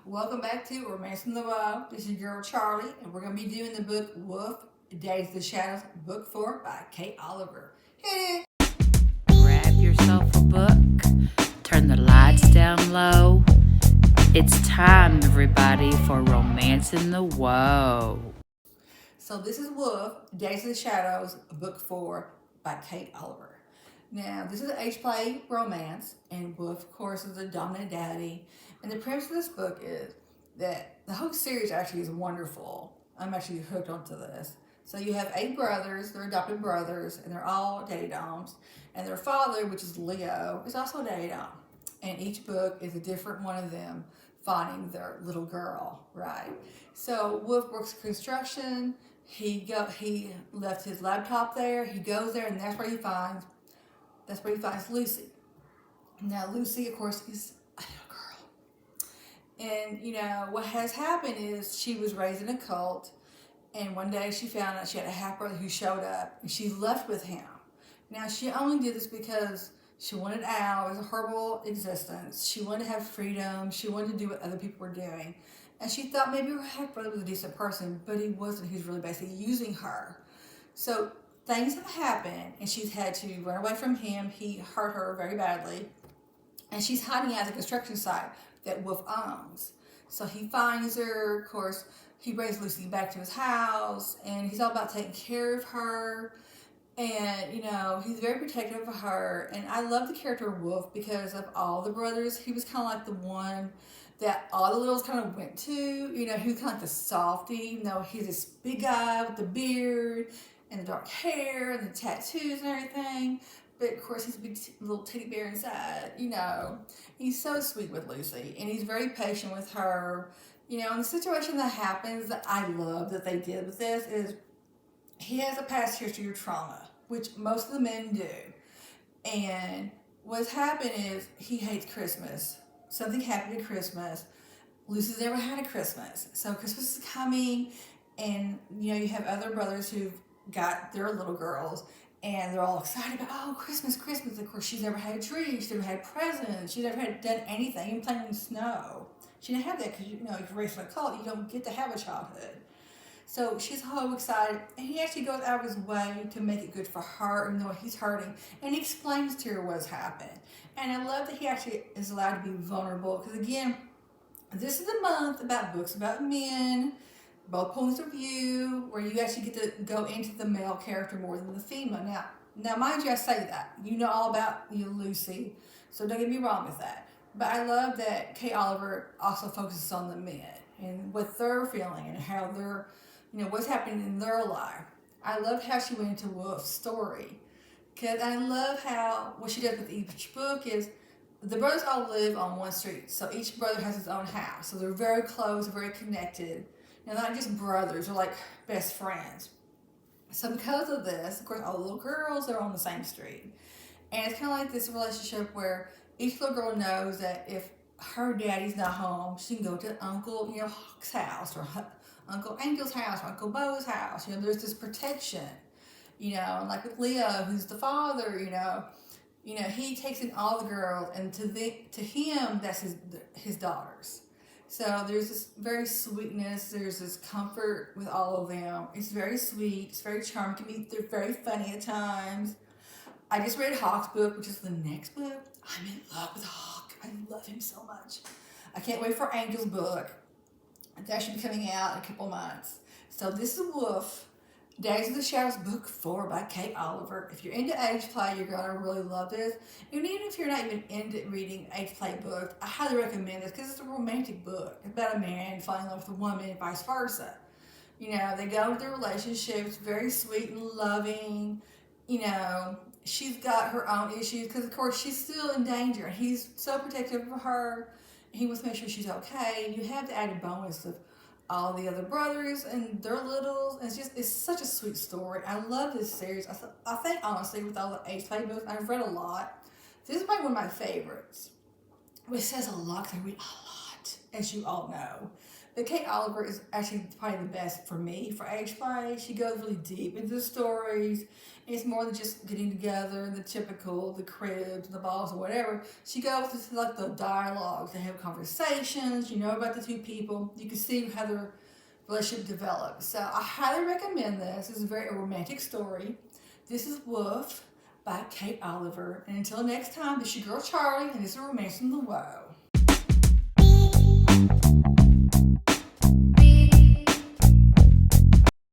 Welcome back to Romancing the Wild. This is your girl Charlie, and we're going to be doing the book Wolf, Days of the Shadows, Book 4 by Kate Oliver. Hit it! Grab yourself a book, turn the lights down low. It's time, everybody, for Romancing the Woah. So this is Wolf, Days of the Shadows, Book 4 by Kate Oliver. Now, this is an age play romance, and Wolf, of course, is a dominant daddy. And the premise of this book is that the whole series actually is wonderful. I'm actually hooked onto this. So you have 8 brothers, they're adopted brothers, and they're all daddy doms. And their father, which is Leo, is also a daddy dom. And each book is a different one of them finding their little girl, right? So Wolf works construction. He left his laptop there. He goes there, and that's where he finds Lucy. Now Lucy, of course, is a little girl. And what has happened is she was raised in a cult, and one day she found out she had a half brother who showed up, and she left with him. Now she only did this because she wanted out. It was a horrible existence. She wanted to have freedom. She wanted to do what other people were doing. And she thought maybe her half brother was a decent person, but he wasn't. He was really basically using her. So things have happened, and she's had to run away from him. He hurt her very badly, and she's hiding at the construction site that Wolf owns. So he finds her. Of course, he brings Lucy back to his house, and he's all about taking care of her. And he's very protective of her. And I love the character of Wolf because of all the brothers. He was kind of like the one that all the littles kind of went to. He was kind of like the softy. He's this big guy with the beard and the dark hair and the tattoos and everything. But of course, he's a big little teddy bear inside. He's so sweet with Lucy, and he's very patient with her. And the situation that happens that I love that they did with this is he has a past history of trauma, which most of the men do. And what's happened is he hates Christmas. Something happened at Christmas. Lucy's never had a Christmas. So Christmas is coming, and you have other brothers who've got their little girls, and they're all excited about, oh, Christmas. Of course, she's never had a tree. She's never had presents. She's never done anything, even playing in the snow. She didn't have that because, if you're raised in a cult, you don't get to have a childhood. So she's so excited, and he actually goes out of his way to make it good for her, even though he's hurting, and he explains to her what's happened. And I love that he actually is allowed to be vulnerable, because again, this is a month about books about men, both points of view, where you actually get to go into the male character more than the female. Now, mind you, I say that. You know all about Lucy, so don't get me wrong with that. But I love that Kate Oliver also focuses on the men and what they're feeling and how they're, what's happening in their life. I love how she went into Wolf's story, because I love how what she does with each book is the brothers all live on one street, so each brother has his own house. So they're very close, very connected. They're not just brothers; they're like best friends. So because of this, of course, all the little girls are on the same street, and it's kind of like this relationship where each little girl knows that if her daddy's not home, she can go to Uncle Hawk's house, or Uncle Angel's house, or Uncle Bo's house. There's this protection. And like with Leo, who's the father, he takes in all the girls, and to him, that's his daughters. So there's this very sweetness, there's this comfort with all of them. It's very sweet, it's very charming, they're very funny at times. I just read Hawk's book, which is the next book. I'm in love with Hawk. I love him so much. I can't wait for Angel's book. That should be coming out in a couple months. So this is Wolf, Days of the Shadows, Book 4 by Kate Oliver. If you're into age play, you're going to really love this. And even if you're not even into reading age play books, I highly recommend this because it's a romantic book. It's about a man falling in love with a woman and vice versa. They go into their relationship. It's very sweet and loving. She's got her own issues because, of course, she's still in danger. And he's so protective of her. He wants to make sure she's okay. And you have the added bonus of all the other brothers and their littles. And it's such a sweet story. I love this series. I think, honestly, with all the age play books, I've read a lot. This is probably one of my favorites, which says a lot because I read a lot, as you all know. But Kate Oliver is actually probably the best for me for age play. She goes really deep into the stories. It's more than just getting together, the typical, the cribs, the balls, or whatever. She goes into like the dialogues. They have conversations. You know about the two people. You can see how their relationship develops. So I highly recommend this. It's a very romantic story. This is Wolf by Kate Oliver. And until next time, this is your girl Charlie, and this is Romance in the Woah.